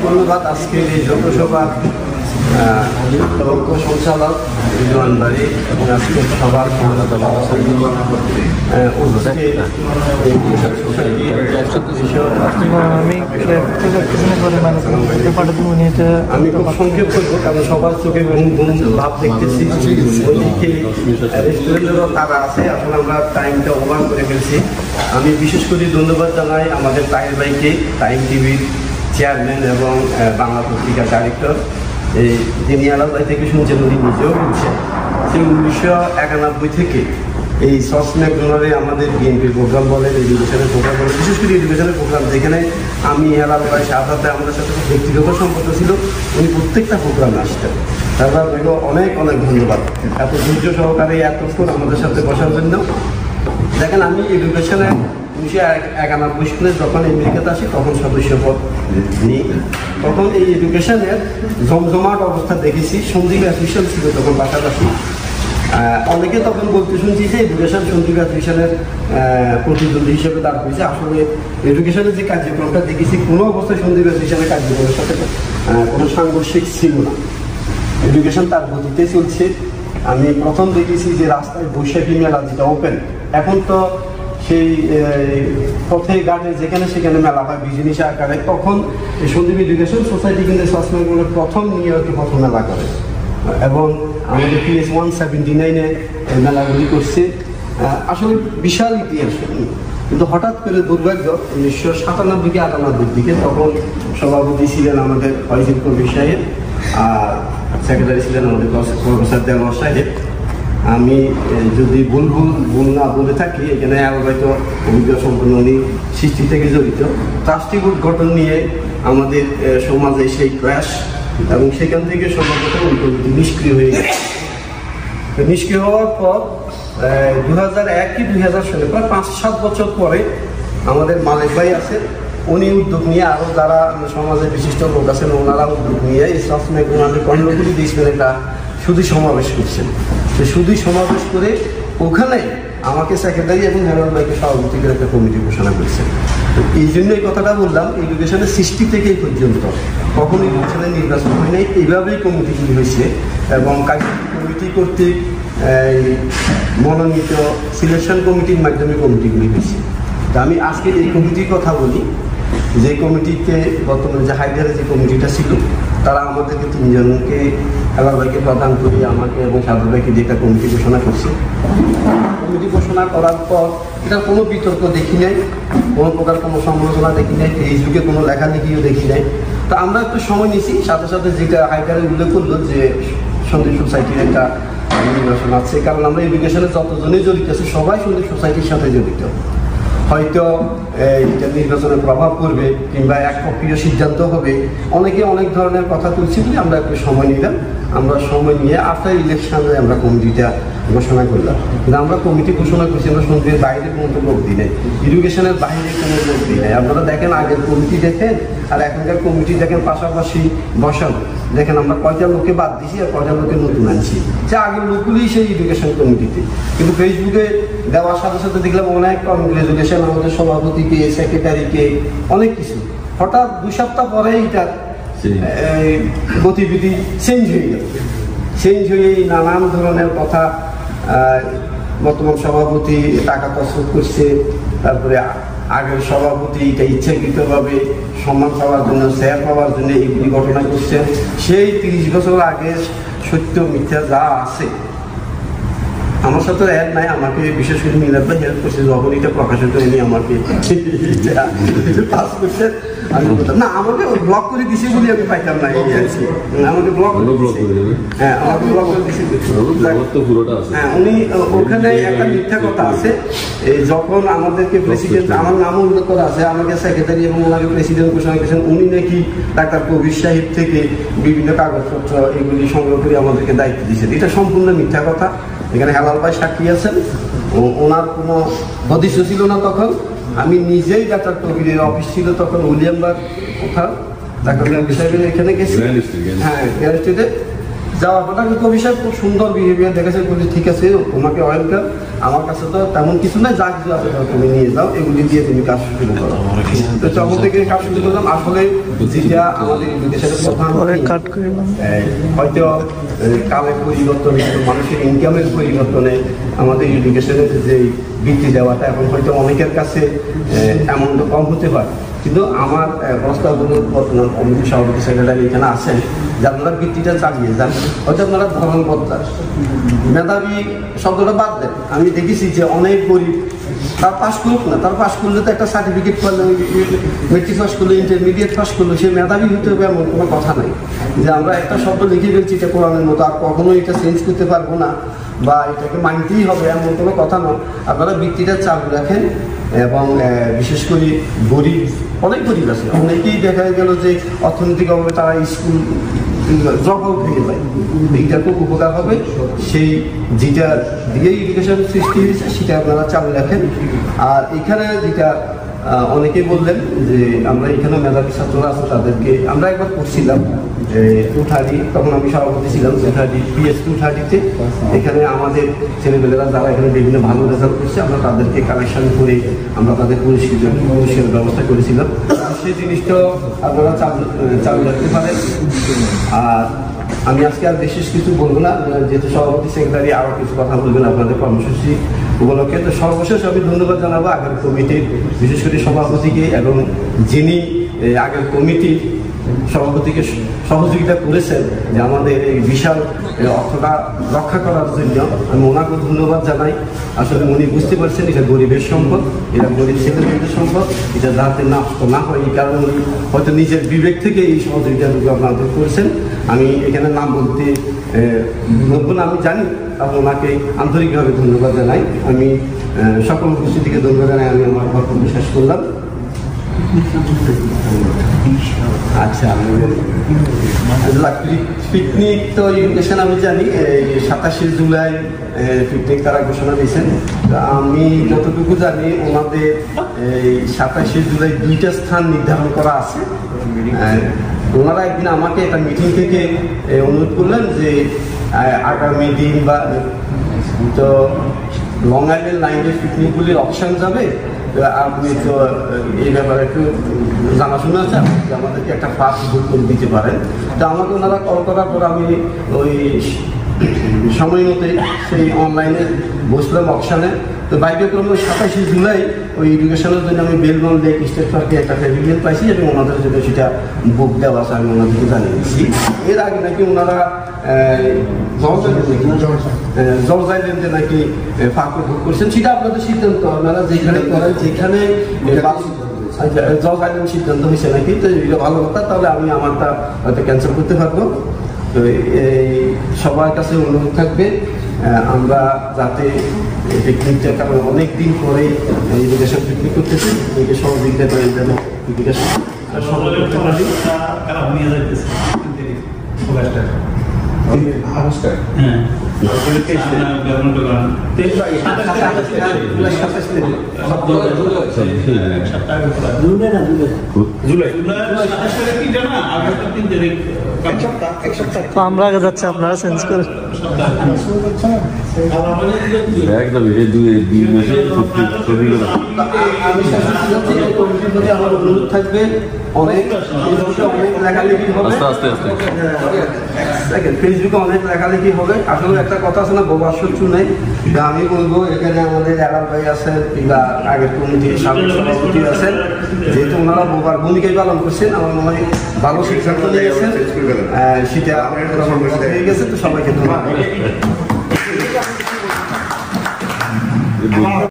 ধন্যবাদ আজকের এই লোকসভার তদন্ত সঞ্চালক রিজওয়ান ভাই এবং আজকে সবার আমি খুব সংক্ষেপ করবো কারণ সবার চোখে ভাব দেখতেছি ওইদিকে রেস্টুরেন্টেরও তারা আছে এখন আমরা টাইমটা ওভার করে ফেলছি। আমি বিশেষ করে ধন্যবাদ জানাই আমাদের তাহির ভাইকে, টাইম টিভির চেয়ারম্যান এবং বাংলা পত্রিকার ডাইরেক্টর। এই যিনি আলাদা থেকে শুনছেন উনি নিজেও বলছেন যে 1991 থেকে এই সস ম্যাকডোনাল্ডে আমাদের বিএনপির প্রোগ্রাম বলেন, এডুকেশনের প্রোগ্রাম বলেন, বিশেষ করে এডুকেশনের প্রোগ্রাম যেখানে আমি হেলাল ভাই সাথে আমাদের সাথে ব্যক্তিগত সম্পর্ক ছিল, উনি প্রত্যেকটা প্রোগ্রামে আসতেন। তারপর আপনাকে অনেক অনেক ধন্যবাদ এত ধৈর্য সহকারে এতক্ষণ আমাদের সাথে বসার জন্য। দেখেন আমি এডুকেশনে 1991 সালে যখন আমেরিকাতে আসি তখন সদস্যপদ নিই, তখন এই এডুকেশনের জমজমাট অবস্থা দেখেছি। সন্দীপ অ্যাসোসিয়েশন ছিল তখন পাশাপাশি। অনেকে তখন বলতে শুনছি যে এডুকেশন সন্দীপ অ্যাসোসিয়েশনের প্রতিদ্বন্দ্বী হিসেবে দাঁড় করেছে। আসলে এডুকেশনের যে কার্যক্রমটা দেখেছি কোনো অবস্থায় সন্দীপ অ্যাসোসিয়েশনের কার্যক্রমের সাথে কোনো সাংঘর্ষিক ছিল না। এডুকেশন তার গতিতে চলছে। আমি প্রথম দেখেছি যে রাস্তায় বৈশাখী মেলা যেটা ওপেন, এখন তো সেই পথে ঘাটে যেখানে সেখানে মেলা হয় বিজনেস আকারে, তখন এই সন্দীপ এডুকেশন সোসাইটি কিন্তু সসমেগুলো প্রথম নিয়ে প্রথম মেলা করে এবং আমাদের PS 179-এ মেলাগুলি করছে। আসলে বিশাল ইতিহাস। কিন্তু হঠাৎ করে দুর্ভাগ্য 1997-98 দিকে তখন সভাপতি ছিলেন আমাদের ফয়জুল কবির সাহেব আর সেক্রেটারি ছিলেন আমাদের প্রফেসর দেওয়ার সাহেব। আমি যদি ভুল না বলে থাকি, এখানে হয়তো অভিজ্ঞতা সম্পন্ন উনি সৃষ্টি থেকে জড়িত। ট্রাস্টি বোর্ড গঠন নিয়ে আমাদের সমাজে সেই ক্র্যাশ এবং সেখান থেকে সমাজগত ওই কমিটি নিষ্ক্রিয় হয়ে গেছে। নিষ্ক্রিয় হওয়ার পর 2001 কি 2000 সালে প্রায় 5-7 বছর পরে আমাদের মালিক ভাই আছেন, উনি উদ্যোগ নিয়ে আরও যারা সমাজের বিশিষ্ট লোক আছেন ওনারা উদ্যোগ নিয়ে এই সসমে কর্ণগুলি দিয়েছিলেন একটা শুধু সমাবেশ করছেন। তো শুধু সমাবেশ করে ওখানে আমাকে সেক্রেটারি এবং হেলাল ভাইকে সভাপতি করে একটা কমিটি ঘোষণা করেছেন। তো এই জন্য এই কথাটা বললাম, এডুকেশনের সৃষ্টি থেকে এই পর্যন্ত কখনো এডুকেশনের নির্বাচন হয় নাই, এইভাবেই কমিটিগুলি হয়েছে এবং কমিটি কর্তৃক মনোনীত সিলেকশন কমিটির মাধ্যমে কমিটিগুলি হয়েছে। তা আমি আজকে এই কমিটির কথা বলি, যে কমিটিতে বর্তমানে যে হাইডারে যে কমিটিটা ছিল তারা আমাদেরকে 3 জনকে হেলাল ভাইকে প্রদান করি, আমাকে এবং সাদুল ভাইকে দিয়ে একটা কমিটি ঘোষণা করছে। কমিটি ঘোষণা করার পর এটা কোনো বিতর্ক দেখি নাই, কোনো প্রকার কোনো সমালোচনা দেখি নাই, ফেসবুকে কোনো লেখালেখিও দেখি নাই। তো আমরা একটু সময় নিয়েছি, সাথে সাথে যেটা হাইডারে উল্লেখ করলো যে সন্দীপ সোসাইটির একটা নির্বাচন আছে, কারণ আমরা এডুকেশনে যতজনই জড়িত আছে সবাই সন্দীপ সোসাইটির সাথে জড়িত। হয়তো এটা নির্বাচনের প্রভাব পড়বে কিংবা একপক্ষীয় সিদ্ধান্ত হবে, অনেকে অনেক ধরনের কথা তুলছি বলে আমরা একটু সময় নিলাম। আমরা সময় নিয়ে আফটার ইলেকশনে আমরা কমিটিটা ঘোষণা করলাম। কিন্তু আমরা কমিটি ঘোষণা করছি, আমরা সন্ধ্যের বাইরে কোনো লোক দিই নাই, এডুকেশনের বাইরে কোনো লোক দিই নাই। আপনারা দেখেন আগের কমিটি দেখেন আর এখনকার কমিটি দেখেন, পাশাপাশি বসান, দেখেন আমরা কয়টা লোককে বাদ দিছি আর কয়টা লোকে নতুন আনছি। যে আগের লোকগুলি সেই এডুকেশন কমিটিতে, কিন্তু ফেসবুকে দেওয়ার সাথে সাথে দেখলাম অনেক কংগ্রেচুলেশন আমাদের সভাপতিকে, সেক্রেটারিকে, অনেক কিছু। হঠাৎ 2 সপ্তাহ পরে এটার গতিবিধি চেঞ্জ হয়ে গেল। চেঞ্জ হয়ে নানান ধরনের কথা, বর্তমান সভাপতি টাকা তসরুপ করছে, তারপরে আগের সভাপতি এটা ইচ্ছাকৃতভাবে সম্মান পাওয়ার জন্য, শেয়ার পাওয়ার জন্য এইগুলি ঘটনা করছেন। সেই 30 বছর আগে সত্য মিথ্যা যা আছে আমার সাথে অ্যাড নাই, আমাকে বিশেষ করে মিলাদ ভাই হেল্প করছে যখন এটা প্রকাশিত হয়নি, আমাকে পাস করছে। আমি বলতাম না, আমাকে ব্লক করে দিছে বলে আমি পাইতাম না, আমাকে ব্লক করে হ্যাঁ আমাকে ব্লক করে দিছে। হ্যাঁ উনি ওখানে একটা মিথ্যা কথা আছে, যখন আমাদেরকে প্রেসিডেন্ট, আমার নামও উল্লেখ করা আছে, আমাকে সেক্রেটারি এবং ওনাকে প্রেসিডেন্ট ঘোষণা করেছেন, উনি নাকি ডাক্তার কবির সাহেব থেকে বিভিন্ন কাগজপত্র এগুলি সংগ্রহ করে আমাদেরকে দায়িত্ব দিয়েছেন। এটা সম্পূর্ণ মিথ্যা কথা। এখানে হেলাল ভাই সাক্ষী আছেন, ওনার কোনো হদিশ ছিল না তখন। আমি নিজেই ডাক্তার কবিরের অফিস ছিল তখন উইলিয়ামবাগ কোথাও ডাক্তার সাহেবের এখানে গেছি, হ্যাঁ গ্যারেস্ট্রিটে যাওয়ার পর ডাক্তার কবির সাহেব খুব সুন্দর বিহেভিয়ার দেখেছে, বলছি ঠিক আছে তোমাকে ওয়েলকাম, আমার কাছে তো তেমন কিছু নাই, যা কিছু আছে তুমি নিয়ে যাও, এগুলি দিয়ে তুমি কাজ শুরু করো। তো তখন থেকে কাজ শুরু করলাম। আসলে যেটা আমাদের এডুকেশনের প্রধান হয়তো কালের পরিবর্তনে, মানুষের ইনকামের পরিবর্তনে আমাদের এডুকেশনের যে বৃত্তি দেওয়াটা এখন হয়তো অনেকের কাছে অ্যামাউন্ট কম হতে পারে, কিন্তু আমার প্রস্তাবগুলো বর্তমান কমিটি সভাপতি সেক্রেটারি এখানে আছেন যে আপনারা বৃত্তিটা চালিয়ে যান। হয়তো আপনারা ধর্মকর্তা, মেধাবী শব্দটা বাদ দেন। আমি দেখেছি যে অনেক গরিব, তার পাশ করুক না, তার পাশ করলে তো একটা সার্টিফিকেট করলে, মেট্রিক পাস করলে, ইন্টারমিডিয়েট পাস করলে সে মেধাবী হতে হবে এমন কোনো কথা নাই। যে আমরা একটা শব্দ লিখে ফেলছি এটা কোরআনের মতো, আর কখনো এটা চেঞ্জ করতে পারবো না বা এটাকে মানতেই হবে এমন কোনো কথা নয়। আপনারা বৃত্তিটা চালু রাখেন এবং বিশেষ করে গরিব, অনেক গরিব আছে, অনেকেই দেখা গেল যে অর্থনৈতিকভাবে তারা স্কুল ড্রপ আউট হয়ে যায়, এইটা খুব উপকার হবে। সেই যেটা দিয়ে এডুকেশন সৃষ্টি হয়েছে সেটা আপনারা চালু রাখেন। আর এখানে যেটা অনেকেই বললেন যে আমরা এখানে মেধাবী ছাত্ররা আছে, তাদেরকে আমরা একবার করছিলাম টুঠারি, তখন আমি সভাপতি ছিলাম টুঠারি, পিএস টুঠারিতে। এখানে আমাদের ছেলেমেয়েরা যারা এখানে বিভিন্ন ভালো রেজাল্ট করছে, আমরা তাদেরকে কালেকশন করে আমরা তাদের পুরস্কারের ব্যবস্থা করেছিলাম। সেই জিনিসটাও আপনারা চালু রাখতে পারেন। আর আমি আজকে আর বিশেষ কিছু বলবো না, যেহেতু সভাপতি সেক্রেটারি আরও কিছু কথা বলবেন আপনাদের কর্মসূচি উপলক্ষে। তো সর্বশেষ আমি ধন্যবাদ জানাবো আগের কমিটির, বিশেষ করে সভাপতিকে এবং যিনি আগের কমিটির সভাপতিকে সহযোগিতা করেছেন যে আমাদের এই বিশাল অর্থটা রক্ষা করার জন্য। আমি ওনাকে ধন্যবাদ জানাই। আসলে উনি বুঝতে পারছেন এটা গরিবের সম্পদ, এটা গরিব ছেলেমেয়েদের সম্পদ, এটা যাতে নষ্ট না হয় এই কারণে উনি হয়তো নিজের বিবেক থেকে এই সহযোগিতাটুকু আপনাদের করেছেন। আমি এখানে নাম বলতে বলবো না, আমি জানি, এবং ওনাকে আন্তরিকভাবে ধন্যবাদ জানাই। আমি সকল উপস্থিতিকে ধন্যবাদ জানাই। আমি আমার বক্তব্য শেষ করলাম। আচ্ছা, পিকনিক তো এডুকেশন আমি জানি 27 জুলাই পিকনিক তারা ঘোষণা দিয়েছেন। আমি যতটুকু জানি ওনাদের 27 জুলাই 2টা স্থান নির্ধারণ করা আছে। ওনারা একদিন আমাকে একটা মিটিং থেকে অনুরোধ করলেন যে আগামী দিন বা তো লং আইল্যান্ড লাইনের পিকনিকগুলির অপশান যাবে, আপনি তো এই ব্যাপারে একটু জানাশোনা আছে, আমাদেরকে একটা পাস বুক করে দিতে পারেন। তো আমাকে ওনারা কল করার পর আমি ওই সময় মতে সেই অনলাইনে বসলাম অপশানে। তো ভাগ্যক্রমে 27 জুলাই ওই এডুকেশনের জন্য আমি বেলবন লেক স্টেট পার্কে একটা প্যাভিলিয়ন পাইছি এবং ওনাদের জন্য সেটা বুক দেওয়া আছে, আমি ওনাদেরকে জানিয়েছি। এর আগে নাকি ওনারা জর্জ আইল্যান্ডে নাকি পার্কে বুক করছেন, সেটা আপনাদের সিদ্ধান্ত, আপনারা যেখানে করেন যেখানে জর্জ আইল্যান্ড সিদ্ধান্ত হয়েছে নাকি, তো এটা ভালো কথা। তাহলে আমি আমারটা হয়তো ক্যান্সেল করতে পারবো। তো এই সবার কাছে অনুরোধ থাকবে আমরা যাতে পিকনিকটা, কারণ অনেক দিন পরে এডুকেশন পিকনিক করতেছি, এদিকে সহযোগিতা করে যেন এডুকেশন তো আমরা আগে যাচ্ছি, আপনারা চেঞ্জ করে একদম আমার অনুরোধ থাকবে, অনেক লেখালেখি হবে, ফেসবুকে অনেক লেখালেখি হবে। আসলে একটা কথা আছে না, বোবার শত্রু নেই। আমি বলবো এখানে আমাদের এলার ভাই আছেন কিংবা আগের কমিটির সাবেক সভাপতি আছেন, যেহেতু ওনারা বোবার ভূমিকাই পালন করছেন, আমার মনে হয় ভালো সিদ্ধান্ত নিয়ে গেছেন, সেটা হয়ে গেছে। তো সবাইকে ধন্যবাদ।